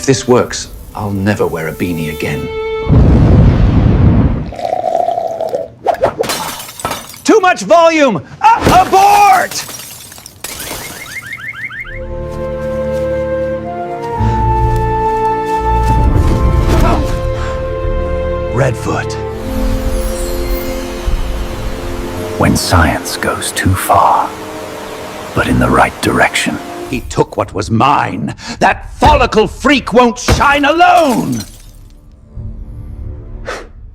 If this works, I'll never wear a beanie again. Too much volume! Abort! Redfoot. When science goes too far, but in the right direction. He took what was mine. That follicle freak won't shine alone!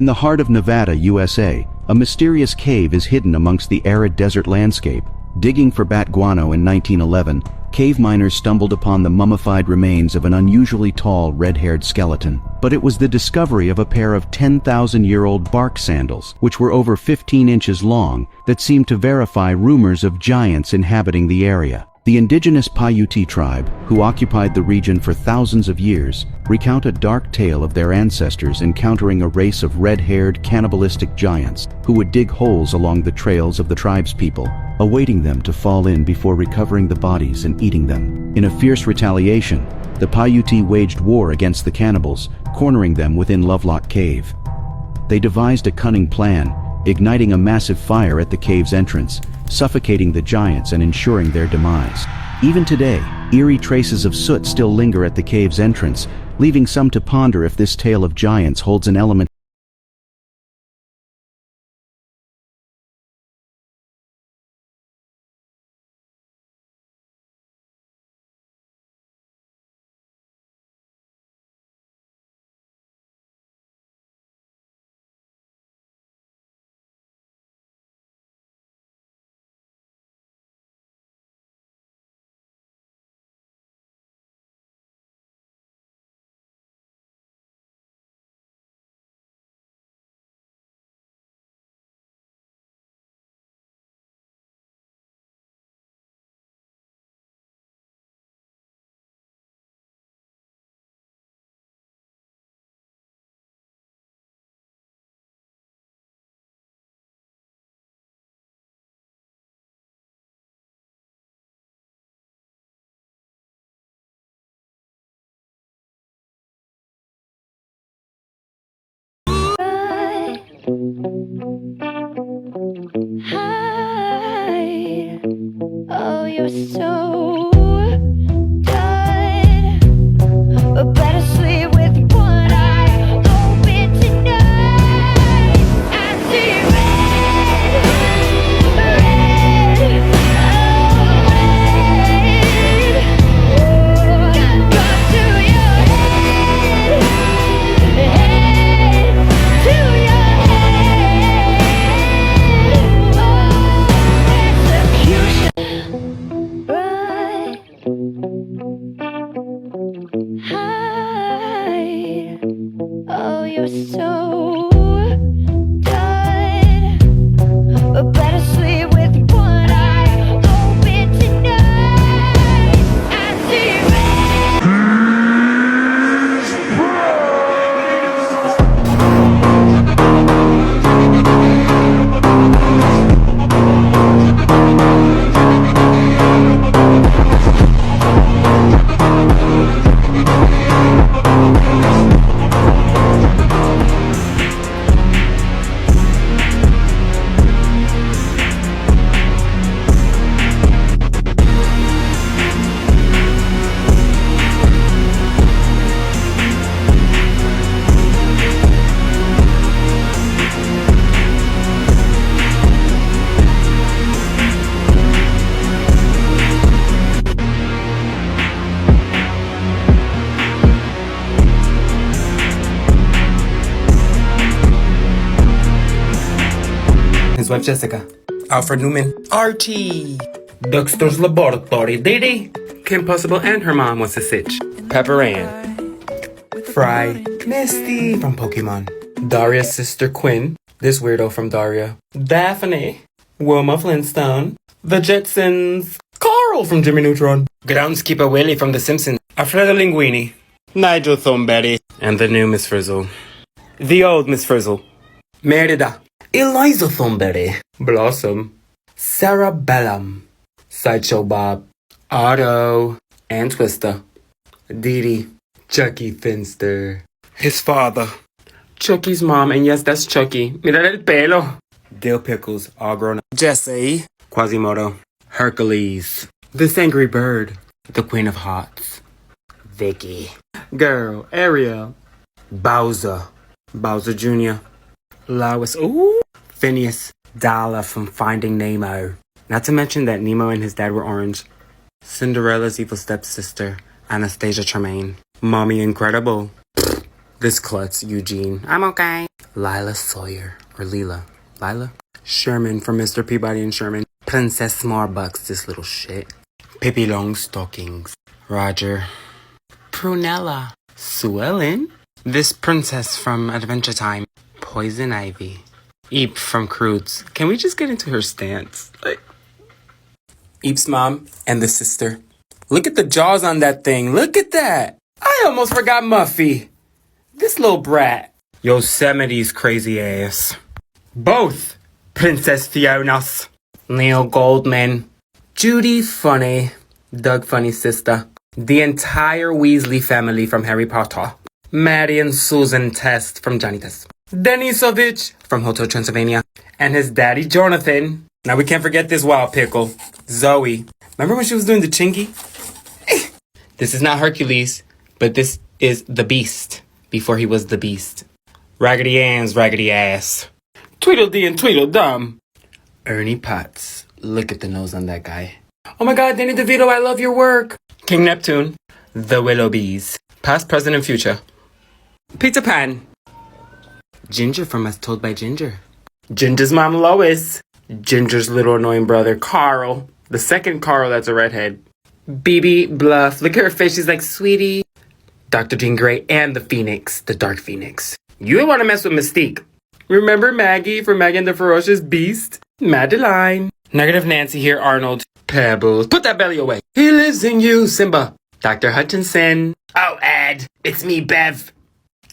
In the heart of Nevada, USA, a mysterious cave is hidden amongst the arid desert landscape. Digging for bat guano in 1911, cave miners stumbled upon the mummified remains of an unusually tall, red-haired skeleton. But it was the discovery of a pair of 10,000-year-old bark sandals, which were over 15 inches long, that seemed to verify rumors of giants inhabiting the area. The indigenous Paiute tribe, who occupied the region for thousands of years, recount a dark tale of their ancestors encountering a race of red-haired, cannibalistic giants who would dig holes along the trails of the tribespeople, awaiting them to fall in before recovering the bodies and eating them. In a fierce retaliation, the Paiute waged war against the cannibals, cornering them within Lovelock Cave. They devised a cunning plan, igniting a massive fire at the cave's entrance, suffocating the giants and ensuring their demise. Even today, eerie traces of soot still linger at the cave's entrance, leaving some to ponder if this tale of giants holds an element Hi. Oh, you're so good. Better sleep with one eye open tonight. I see red, red, oh red. Gun to your head, head to your head. Hi. Oh, you're so good. Better sleep with one eye open tonight. I see red. His wife Jessica. Alfred Newman. RT. Dexter's Laboratory. Dee Kim Possible and her mom was a sitch. Pepper Ann. Fry. Misty from Pokemon. Daria's sister Quinn. This weirdo from Daria. Daphne. Wilma Flintstone. The Jetsons. Carl from Jimmy Neutron. Groundskeeper Willie from The Simpsons. Alfredo Linguini. Nigel Thornberry. And the new Miss Frizzle. The old Miss Frizzle. Merida. Eliza Thornberry. Blossom. Sarah Bellum. Sideshow Bob. Otto. And Twister. Dee Dee. Chucky Finster. His father. Chucky's mom, and yes, that's Chucky. Mira el pelo. Dill Pickles, all grown up. Jesse. Quasimodo. Hercules. This Angry Bird. The Queen of Hearts. Vicky. Girl. Ariel. Bowser. Bowser Jr. Lois. Ooh. Phineas. Dala from Finding Nemo. Not to mention that Nemo and his dad were orange. Cinderella's evil stepsister. Anastasia Tremaine. Mommy Incredible. This klutz, Eugene. I'm okay. Lila Sawyer. Or Leela. Lila? Sherman from Mr. Peabody and Sherman. Princess Smarbucks, this little shit. Pippi Longstockings. Roger. Prunella. Sue Ellen. This princess from Adventure Time. Poison Ivy. Eep from Croods. Can we just get into her stance? Like, Eep's mom and the sister. Look at the jaws on that thing. Look at that. I almost forgot Muffy. This little brat. Yosemite's crazy ass. Both Princess Fiona's. Neil Goldman. Judy Funny. Doug Funny's sister. The entire Weasley family from Harry Potter. Maddie and Susan Test from Johnny Test. Denisovich from Hotel Transylvania. And his daddy Jonathan. Now we can't forget this wild pickle. Zoe. Remember when she was doing the chinky? This is not Hercules, but this is the Beast. Before he was the Beast. Raggedy Ann's raggedy ass. Tweedledee and Tweedledum. Ernie Potts. Look at the nose on that guy. Oh my god, Danny DeVito, I love your work. King Neptune. The Willoughbys. Past, present, and future. Peter Pan. Ginger from As Told by Ginger. Ginger's mom, Lois. Ginger's little annoying brother, Carl. The second Carl that's a redhead. BB Bluff. Look at her face. She's like, sweetie. Dr. Jean Grey and the Phoenix. The Dark Phoenix. You don't want to mess with Mystique. Remember Maggie from Maggie and the Ferocious Beast? Madeline. Negative Nancy here, Arnold. Pebbles. Put that belly away. He lives in you, Simba. Dr. Hutchinson. Oh, Ed. It's me, Bev.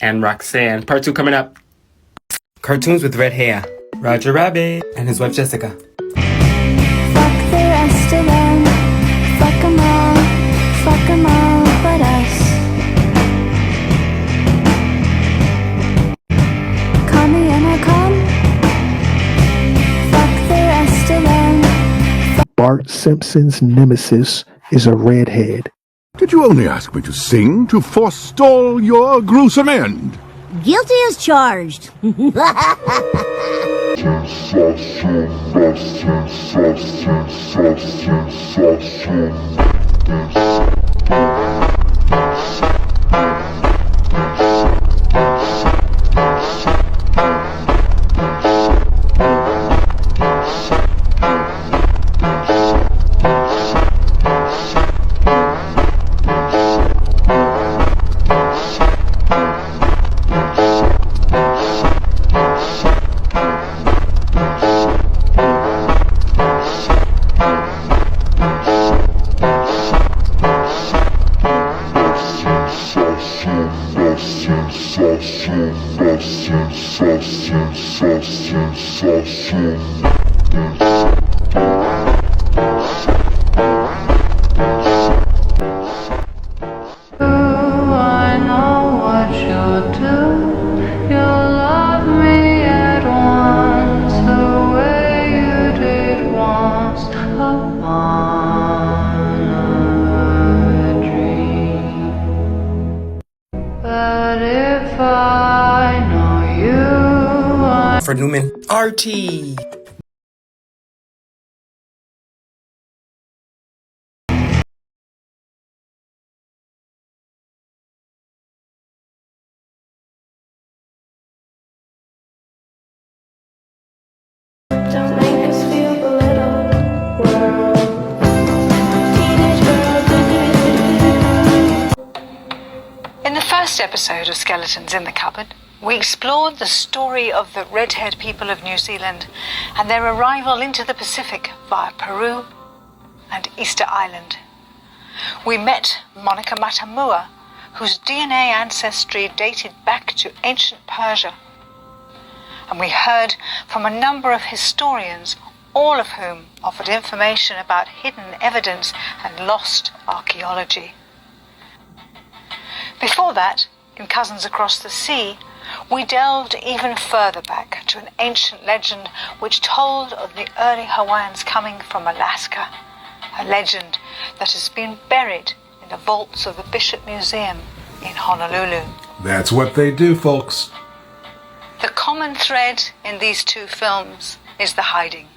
And Roxanne. Part 2 coming up. Cartoons with red hair. Roger Rabbit and his wife Jessica. Fuck the rest of them. Fuck 'em all. Fuck 'em all but us. Call me and I'll come. Fuck the rest of them. Bart Simpson's nemesis is a redhead. Did you only ask me to sing to forestall your gruesome end? Guilty as charged. For Newman. RT. Don't make us feel belittled. World. Teenage world. In the first episode of Skeletons in the Cupboard, we explored the story of the Red-Head people of New Zealand and their arrival into the Pacific via Peru and Easter Island. We met Monica Matamua, whose DNA ancestry dated back to ancient Persia. And we heard from a number of historians, all of whom offered information about hidden evidence and lost archaeology. Before that, in Cousins Across the Sea, we delved even further back to an ancient legend which told of the early Hawaiians coming from Alaska, a legend that has been buried in the vaults of the Bishop Museum in Honolulu. That's what they do, folks. The common thread in these two films is the hiding,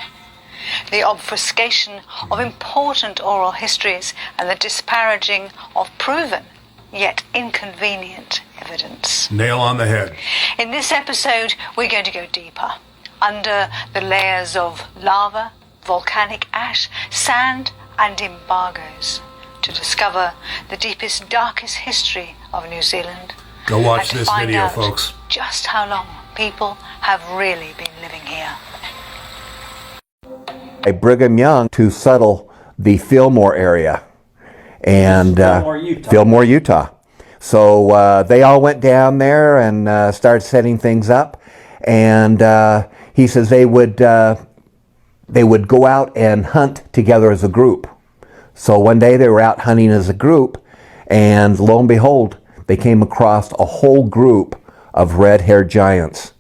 the obfuscation of important oral histories, and the disparaging of proven yet inconvenient evidence. Nail on the head. In this episode, we're going to go deeper, under the layers of lava, volcanic ash, sand, and embargoes, to discover the deepest, darkest history of New Zealand. Go watch and to this find video, out folks. just how long people have really been living here. Brigham Young to settle the Fillmore area and Fillmore, Utah. So they all went down there and started setting things up. And he says they would go out and hunt together as a group. So one day they were out hunting as a group, and lo and behold, they came across a whole group of red-haired giants,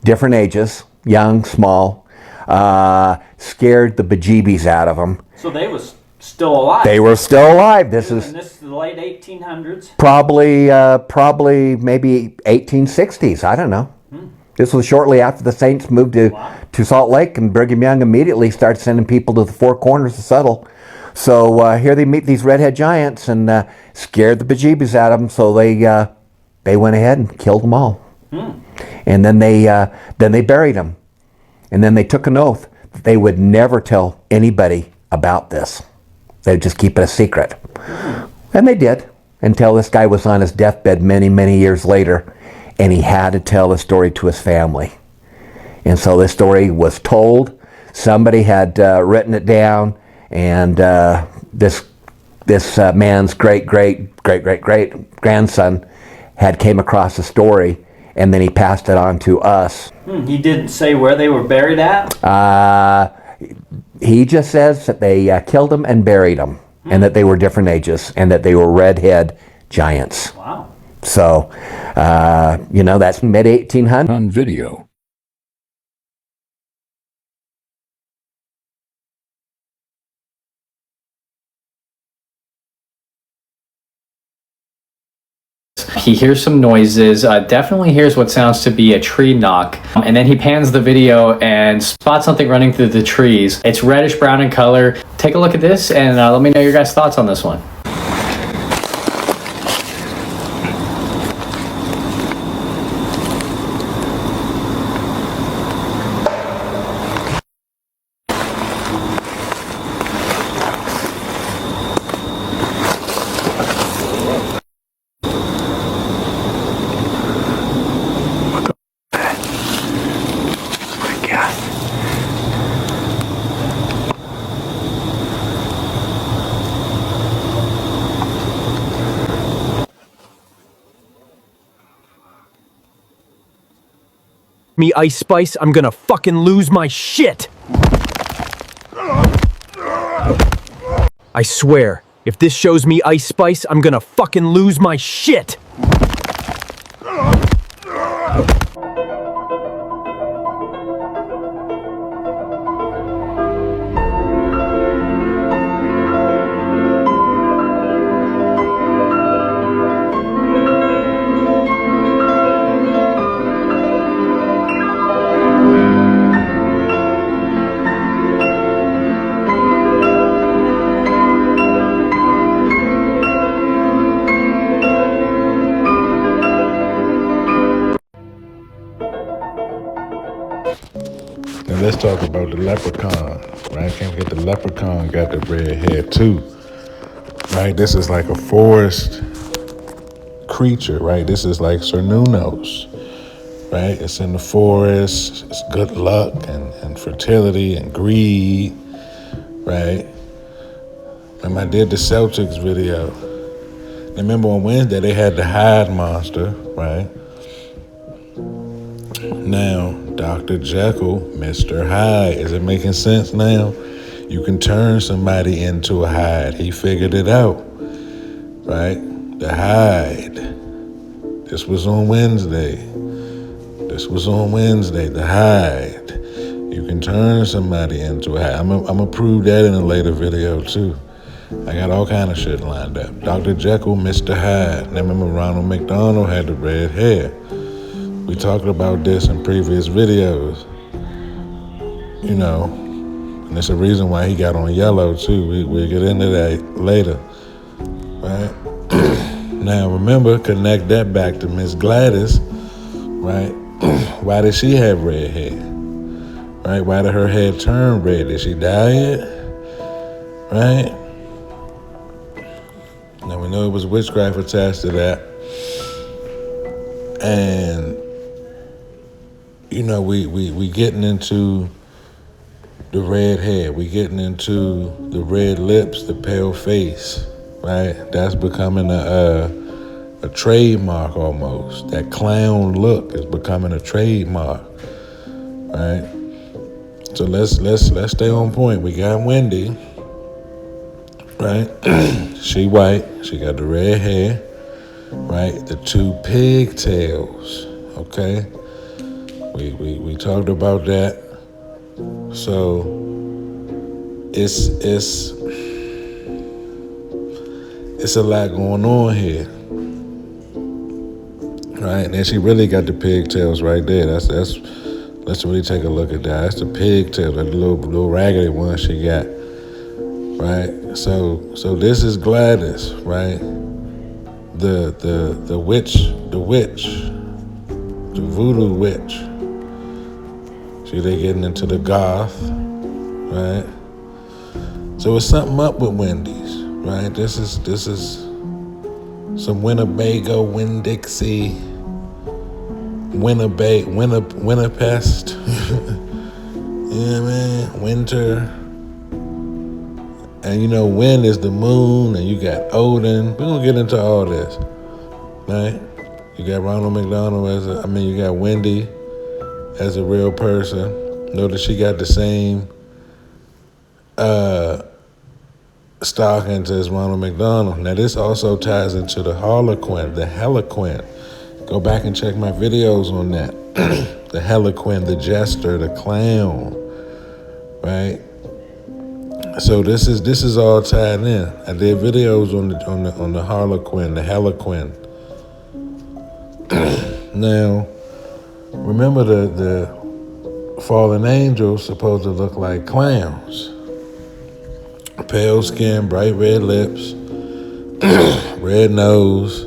different ages, young, small, scared the bejeebies out of them. So they was still alive. They were still alive. This is the late 1800s. Probably maybe 1860s. I don't know. This was shortly after the Saints moved to Salt Lake, and Brigham Young immediately started sending people to the Four Corners to settle. So here they meet these redhead giants and scared the bejeebies out of them. So they went ahead and killed them all. And then they buried them. And then they took an oath that they would never tell anybody about this. They'd just keep it a secret. And they did, until this guy was on his deathbed many, many years later, and he had to tell the story to his family. And so this story was told. Somebody had written it down, and this man's great-great-great-great-great-grandson had came across the story, and then he passed it on to us. He didn't say where they were buried at? He just says that they killed them and buried them, and that they were different ages, and that they were redhead giants. Wow. So, that's mid-1800s. On video. He hears some noises, definitely hears what sounds to be a tree knock, and then he pans the video and spots something running through the trees. It's reddish brown in color. Take a look at this and let me know your guys' thoughts on this one. Me Ice Spice, I'm gonna fucking lose my shit! I swear, if this shows me Ice Spice, I'm gonna fucking lose my shit! Now let's talk about the leprechaun, right? Can't forget the leprechaun got the red head too, right? This is like a forest creature, right? This is like Sir Nuno's, right? It's in the forest. It's good luck and fertility and greed, right? When I did the Celtics video, remember on Wednesday they had the Hyde monster, right? Now, Dr. Jekyll, Mr. Hyde. Is it making sense now? You can turn somebody into a Hyde. He figured it out, right? The Hyde. This was on Wednesday. The hide. You can turn somebody into a hide. I'm gonna prove that in a later video too. I got all kind of shit lined up. Dr. Jekyll, Mr. Hyde. Now remember Ronald McDonald had the red hair. We talked about this in previous videos. You know, and it's a reason why he got on yellow too. We'll get into that later. Right? Now remember, connect that back to Miss Gladys, right? Why did she have red hair? Right? Why did her hair turn red? Did she dye it? Right? Now we know it was witchcraft attached to that. And you know, we getting into the red hair, we getting into the red lips, the pale face, right? That's becoming a trademark almost. That clown look is becoming a trademark, right? So let's stay on point. We got Wendy, right? She white. She got the red hair, right? The two pigtails, okay? We talked about that. So it's a lot going on here, right? And then she really got the pigtails right there. Let's really take a look at that. That's the pigtails, that little raggedy one she got, right? So this is Gladys, right? The witch, the voodoo witch. See, they getting into the goth, right? So it's something up with Wendy's, right? This is some Winnebago, Winn-Dixie, Winnipest, yeah, man, winter. And you know, Win is the moon, and you got Odin. We're gonna get into all this, right? You got Ronald McDonald you got Wendy as a real person. Notice she got the same stockings as Ronald McDonald. Now this also ties into the Harlequin, the Heliquin. Go back and check my videos on that. The Heliquin, the jester, the clown, right? So this is all tied in. I did videos on the Harlequin, the Heliquin. Now, remember the fallen angels supposed to look like clowns. Pale skin, bright red lips, red nose,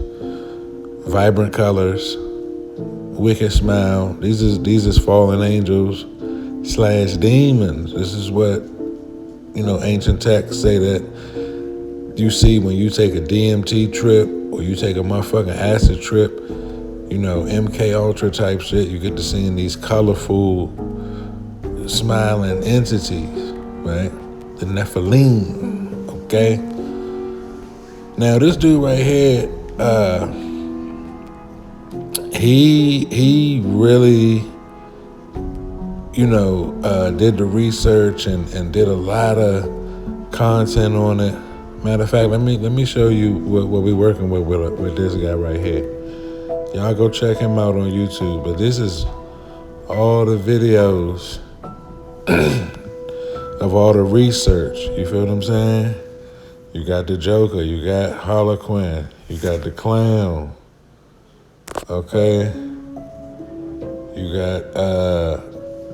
vibrant colors, wicked smile. These is fallen angels / demons. This is what, you know, ancient texts say that you see when you take a DMT trip or you take a motherfucking acid trip, you know, MK Ultra type shit. You get to seeing these colorful, smiling entities, right? The Nephilim, okay? Now this dude right here, he really, you know, did the research and did a lot of content on it. Matter of fact, let me show you what we're working with this guy right here. Y'all go check him out on YouTube. But this is all the videos of all the research. You feel what I'm saying? You got the Joker, you got Harlequin, you got the clown, okay? You got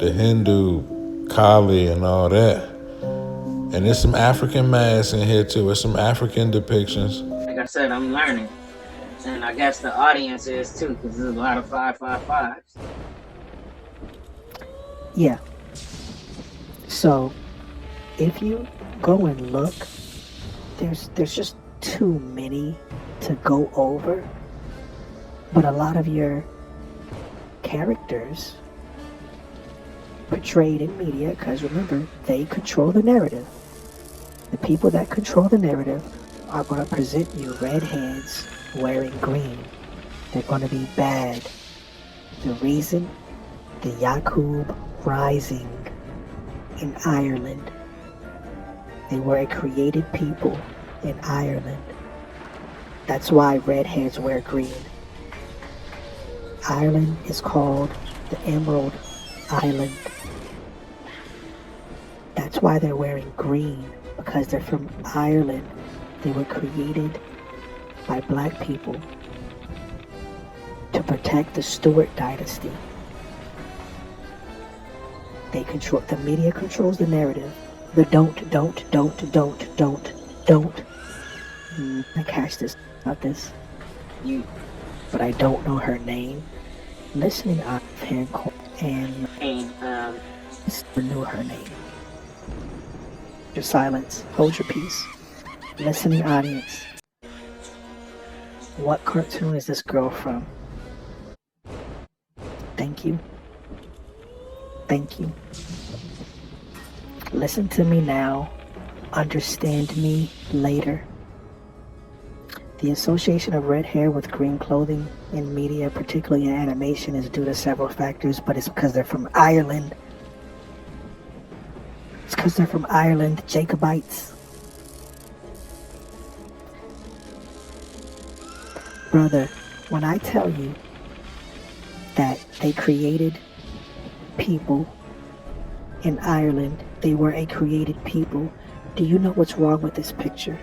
the Hindu Kali and all that. And there's some African masks in here too. There's some African depictions. Like I said, I'm learning. And I guess the audience is too, because there's a lot of 555s. Yeah. So, if you go and look, there's just too many to go over. But a lot of your characters portrayed in media, because remember, they control the narrative. The people that control the narrative are going to present you redheads wearing green. They're going to be bad. The reason the Yakub Rising in Ireland, they were a created people in Ireland. That's why redheads wear green. Ireland is called the Emerald Island. That's why they're wearing green, because they're from Ireland. They were created by black people to protect the Stuart dynasty. They control, the media controls the narrative. The don't. I catch this about this. But I don't know her name. Listening out of Hancock and knew her name. Your silence. Hold your peace. Listening audience. What cartoon is this girl from? Thank you. Thank you. Listen to me now. Understand me later. The association of red hair with green clothing in media, particularly in animation, is due to several factors, but it's because they're from Ireland. It's because they're from Ireland, Jacobites. Brother, when I tell you that they created people in Ireland, they were a created people, do you know what's wrong with this picture?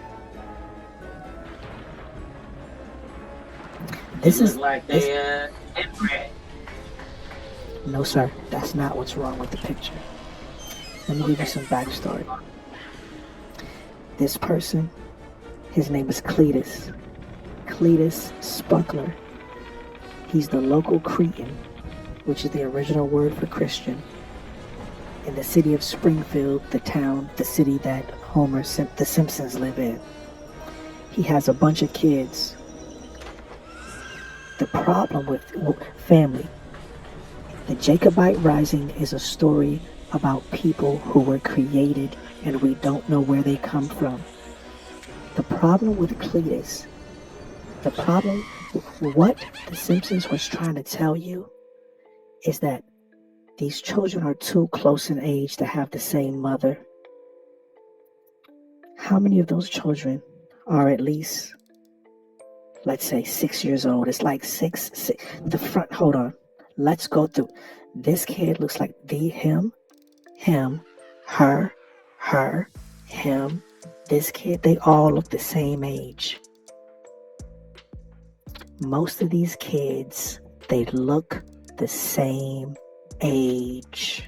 This is like they inbred. No, sir, that's not what's wrong with the picture. Let me give you some backstory. This person, his name is Cletus. Cletus Spuckler. He's the local Cretan, which is the original word for Christian, in the city of Springfield, the city that the Simpsons live in. He has a bunch of kids. The problem with family, the Jacobite Rising is a story about people who were created and we don't know where they come from. The problem with Cletus, what the Simpsons was trying to tell you is that these children are too close in age to have the same mother. How many of those children are at least, let's say, 6 years old? It's like six. The front, hold on. Let's go through. This kid looks like him, her, him. This kid, they all look the same age. Most of these kids, they look the same age.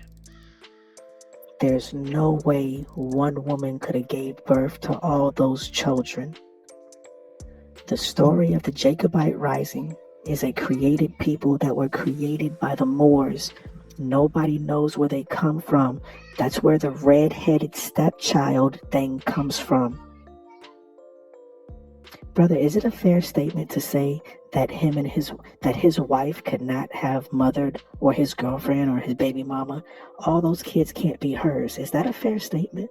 There's no way one woman could have gave birth to all those children. The story of the Jacobite Rising is a created people that were created by the Moors. Nobody knows where they come from. That's where the red-headed stepchild thing comes from. Brother, is it a fair statement to say that his wife could not have mothered, or his girlfriend or his baby mama? All those kids can't be hers. Is that a fair statement?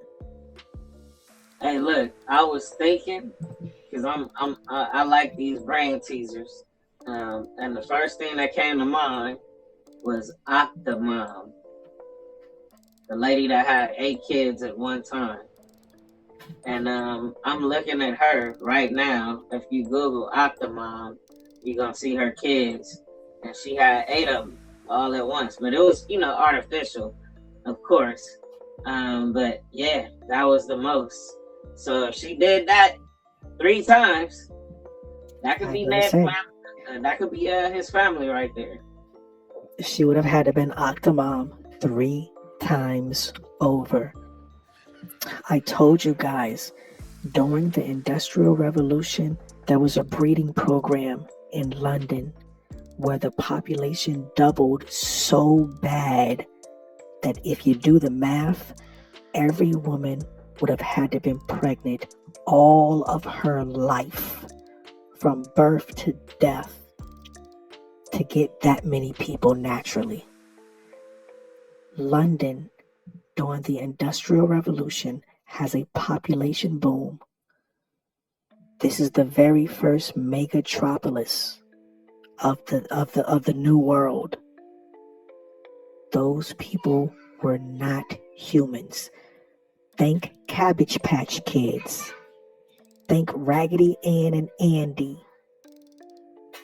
Hey, look, I was thinking, because I like these brain teasers, and the first thing that came to mind was Octomom, the lady that had 8 kids at one time. And I'm looking at her right now. If you Google Octomom, you're gonna see her kids, and she had 8 of them all at once. But it was, artificial, of course. But yeah, that was the most. So if she did that 3 times, that could be Ned's family. That could be his family right there. She would have had to been Octomom 3 times over. I told you guys, during the Industrial Revolution, there was a breeding program in London where the population doubled so bad that if you do the math, every woman would have had to have been pregnant all of her life, from birth to death, to get that many people naturally. London, during the Industrial Revolution, has a population boom. This is the very first megatropolis of the New World. Those people were not humans. Think Cabbage Patch Kids. Think Raggedy Ann and Andy.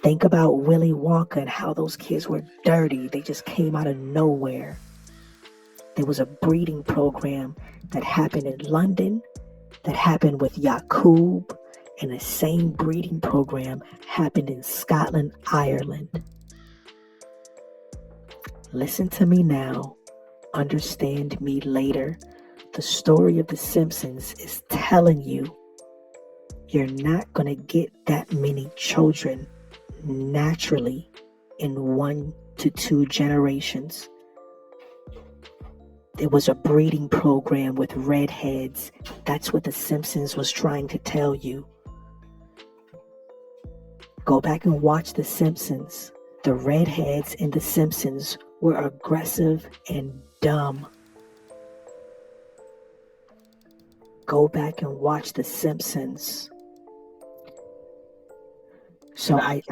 Think about Willy Wonka and how those kids were dirty. They just came out of nowhere. There was a breeding program that happened in London, that happened with Yakub, and the same breeding program happened in Scotland, Ireland. Listen to me now. Understand me later. The story of The Simpsons is telling you you're not going to get that many children naturally in 1 to 2 generations. There was a breeding program with redheads. That's what The Simpsons was trying to tell you. Go back and watch The Simpsons. The redheads in The Simpsons were aggressive and dumb. Go back and watch The Simpsons. So let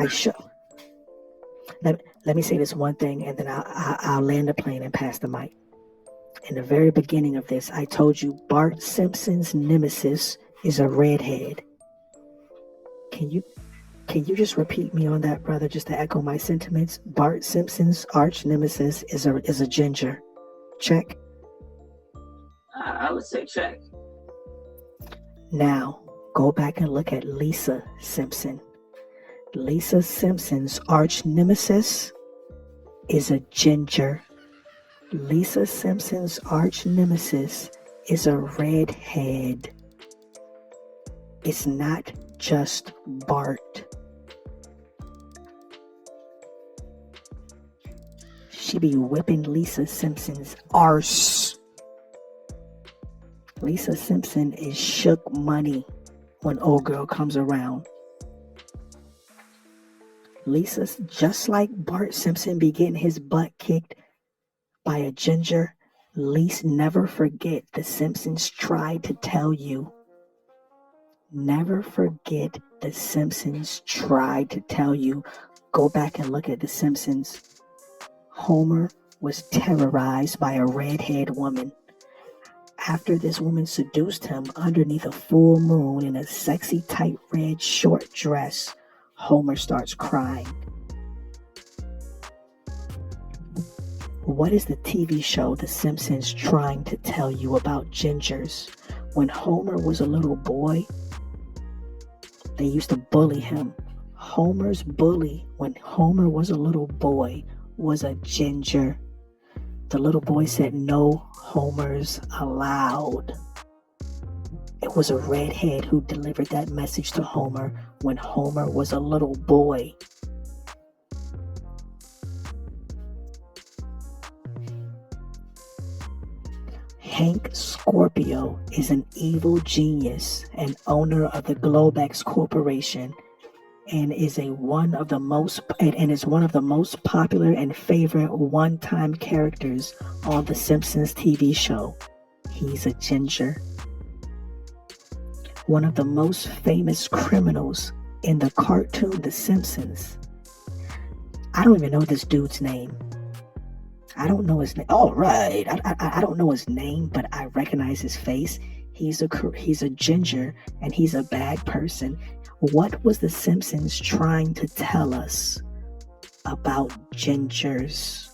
me say this one thing, and then I'll land the plane and pass the mic. In the very beginning of this, I told you Bart Simpson's nemesis is a redhead. Can you just repeat me on that, brother, just to echo my sentiments? Bart Simpson's arch nemesis is a ginger. Check. I would say check. Now, go back and look at Lisa Simpson. Lisa Simpson's arch nemesis is a ginger. Lisa Simpson's arch nemesis is a redhead. It's not just Bart. She be whipping Lisa Simpson's arse. Lisa Simpson is shook money when old girl comes around. Lisa's just like Bart Simpson be getting his butt kicked by a ginger. Never forget, The Simpsons tried to tell you. Never forget, The Simpsons tried to tell you. Go back and look at The Simpsons. Homer was terrorized by a redhead woman. After this woman seduced him underneath a full moon in a sexy tight red short dress, Homer starts crying. What is the TV show The Simpsons trying to tell you about gingers? When Homer was a little boy, they used to bully him. Homer's bully when Homer was a little boy was a ginger. The little boy said, "No Homers allowed." It was a redhead who delivered that message to Homer when Homer was a little boy. Hank Scorpio is an evil genius and owner of the Globex Corporation, and is one of the most popular and favorite one-time characters on the Simpsons TV show. He's a ginger. One of the most famous criminals in the cartoon The Simpsons. I don't even know this dude's name. I don't know his name. Oh, right. I don't know his name, but I recognize his face. He's a ginger, and he's a bad person. What was The Simpsons trying to tell us about gingers?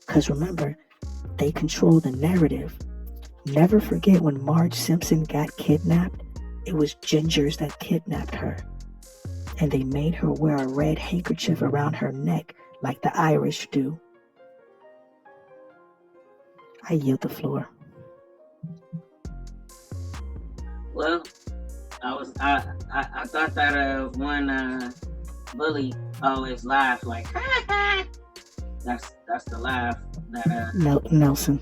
Because remember, they control the narrative. Never forget when Marge Simpson got kidnapped, it was gingers that kidnapped her. And they made her wear a red handkerchief around her neck like the Irish do. I yield the floor. Well, I thought that one bully always laughed like ha ha. That's the laugh that Nelson.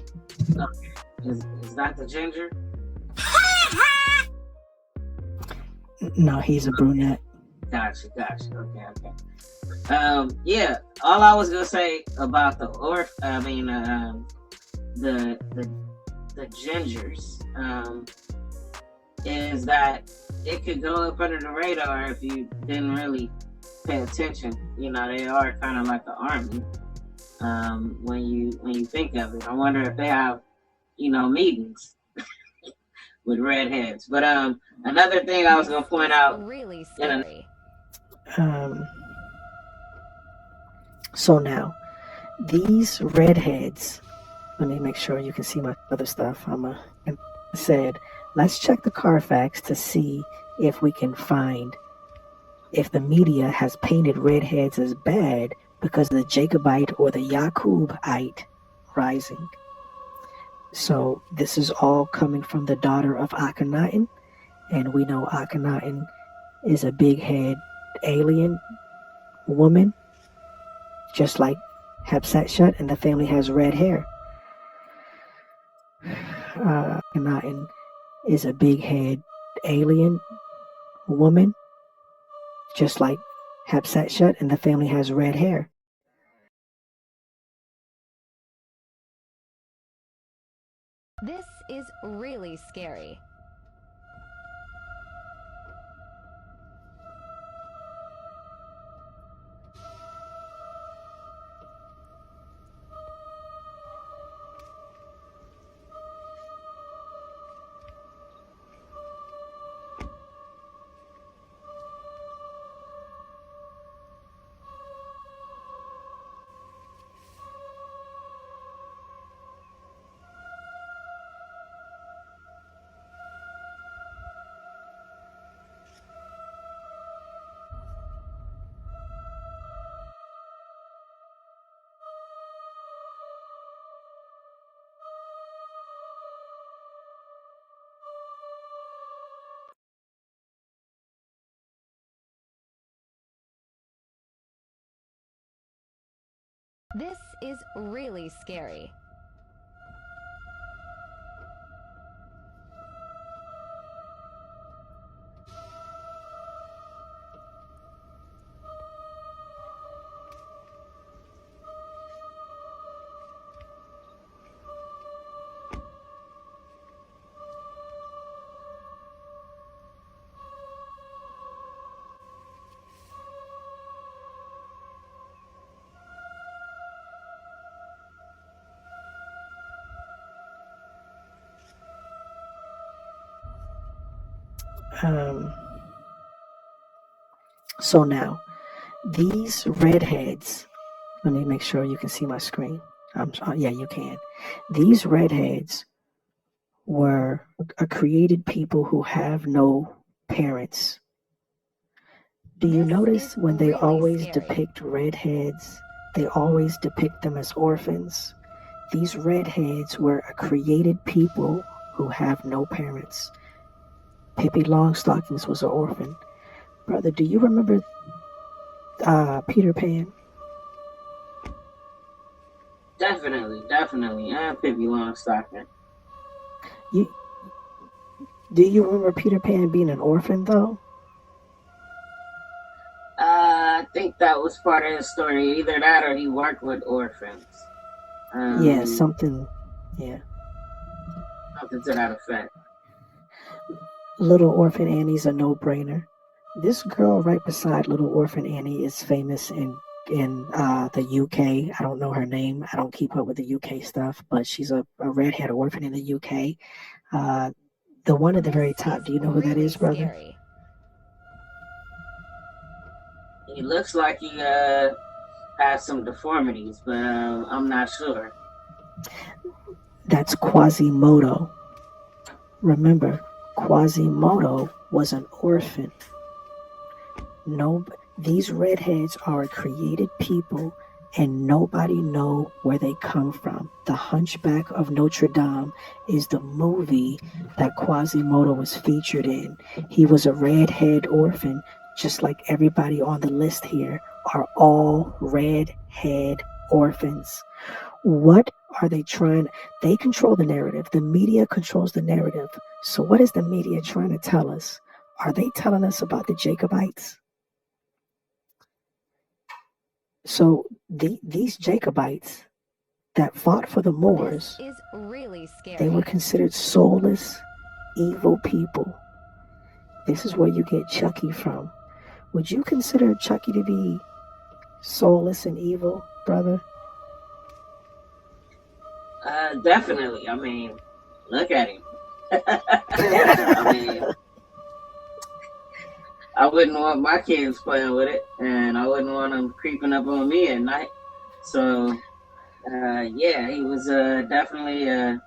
Okay. Is that the ginger? No, he's a brunette. Gotcha. Okay. Yeah. All I was gonna say about the gingers, is that it could go up under the radar if you didn't really pay attention. You know, they are kind of like the army. When you think of it, I wonder if they have, meetings with redheads. But another thing I was gonna point out. Really scary. Um, so now, these redheads, let me make sure you can see my other stuff. Said, let's check the Carfax to see if we can find if the media has painted redheads as bad because of the Jacobite or the Yakubite rising. So this is all coming from the daughter of Akhenaten, and we know Akhenaten is a big head alien woman, just like Hatshepsut, and the family has red hair. Akhenaten is a big head alien woman, just like Hatshepsut, and the family has red hair. This is really scary. This is really scary. So now, these redheads, let me make sure you can see my screen. Yeah, you can. These redheads were created people who have no parents. Do you notice when they always depict redheads, they always depict them as orphans? These redheads were created people who have no parents. Pippi Longstockings was an orphan. Brother, do you remember Peter Pan? Definitely. I'm Pippi Longstocking. Do you remember Peter Pan being an orphan, though? I think that was part of the story. Either that or he worked with orphans. Yeah, something. Yeah. Something to that effect. Little Orphan Annie's a no-brainer. This girl right beside Little Orphan Annie is famous in the UK. I don't know her name. I don't keep up with the UK stuff, but she's a redhead orphan in the UK. The one at the very top, do you know who that is, brother? Scary. He looks like he has some deformities, but I'm not sure. That's Quasimodo. Remember, Quasimodo was an orphan. These redheads are created people, and nobody know where they come from. The Hunchback of Notre Dame is the movie that Quasimodo was featured in. He was a redhead orphan, just like everybody on the list here are all redhead orphans. What are they trying? They control the narrative. The media controls the narrative. So what is the media trying to tell us? Are they telling us about the Jacobites? So these Jacobites that fought for the Moors, This is really scary. they were considered soulless, evil people. This is where you get Chucky from. Would you consider Chucky to be soulless and evil, brother? Definitely. I mean, look at him. I mean, I wouldn't want my kids playing with it, and I wouldn't want them creeping up on me at night. So, yeah, he was definitely a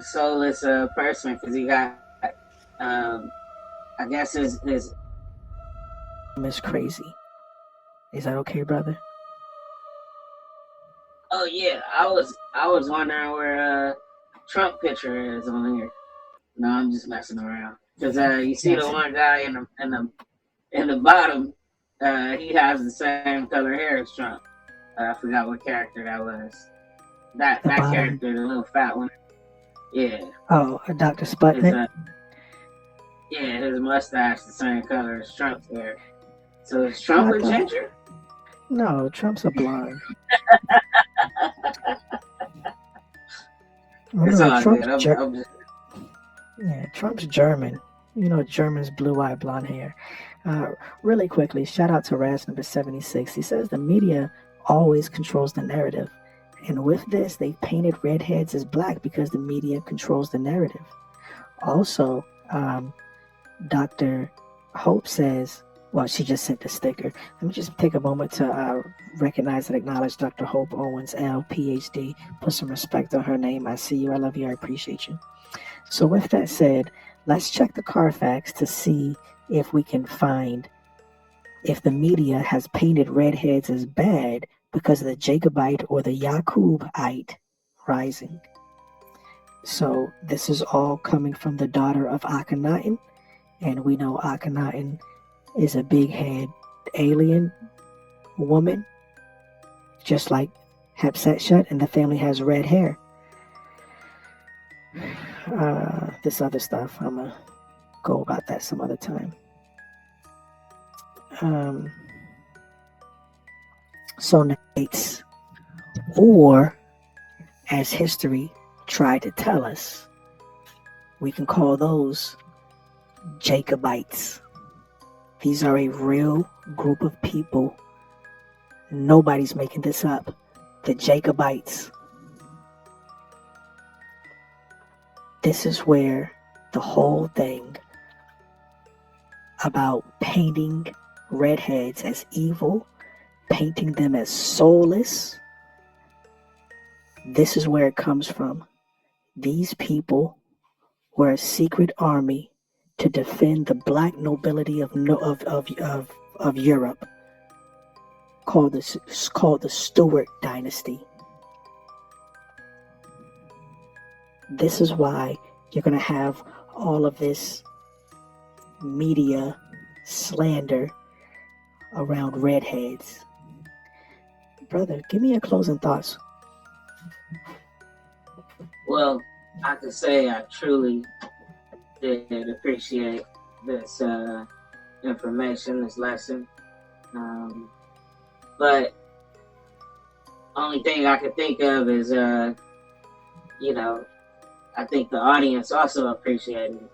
soulless person because he got, I guess his Miss Crazy. Is that okay, brother? Oh yeah, I was wondering where Trump picture is on here. No, I'm just messing around. Cause you see the one guy in the bottom, he has the same color hair as Trump. I forgot what character that was. That character, the little fat one. Yeah. Oh, Dr. Sputnik. Yeah, his mustache the same color as Trump's hair. So is Trump a ginger? No, Trump's a blonde. It's all good. Yeah, Trump's German. You know, German's blue-eyed blonde hair. Really quickly, shout out to Raz number 76. He says the media always controls the narrative. And with this, they painted redheads as black because the media controls the narrative. Also, Dr. Hope says, well, she just sent the sticker. Let me just take a moment to recognize and acknowledge Dr. Hope Owens, L, PhD. Put some respect on her name. I see you. I love you. I appreciate you. So with that said, let's check the Carfax to see if we can find if the media has painted redheads as bad because of the Jacobite or the Yakubite rising. So this is all coming from the daughter of Akhenaten, and we know Akhenaten is a big head alien woman, just like Hatshepsut, and the family has red hair. This other stuff, I'm gonna go about that some other time. So Knights, or as history tried to tell us, we can call those Jacobites. These are a real group of people. Nobody's making this up. The Jacobites. This is where the whole thing about painting redheads as evil, painting them as soulless, this is where it comes from. These people were a secret army to defend the black nobility of Europe, called the Stuart dynasty. This is why you're going to have all of this media slander around redheads. Brother, give me your closing thoughts. Well, I could say I truly did appreciate this information, this lesson. But only thing I could think of is, I think the audience also appreciated it.